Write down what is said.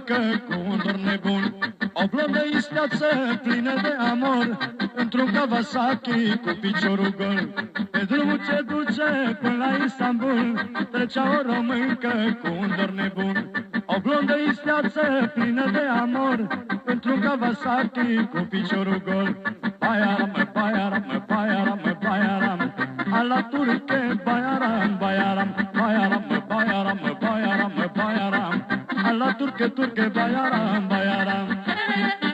româncă cu un dor nebun. O blondă isteață plină de amor, într-un Kawasaki cu piciorul gol. Pe drumul ce duce până la Istanbul, trecea o româncă cu un dor nebun. O blondă isteață plină de amor, într-un Kawasaki cu piciorul gol. Baiaram, baiaram, baiaram, baiaram, ala turche, baiaram, baiaram, baiaram, baiaram, baiaram, baiaram, ala turche, turche, baiaram, baiaram.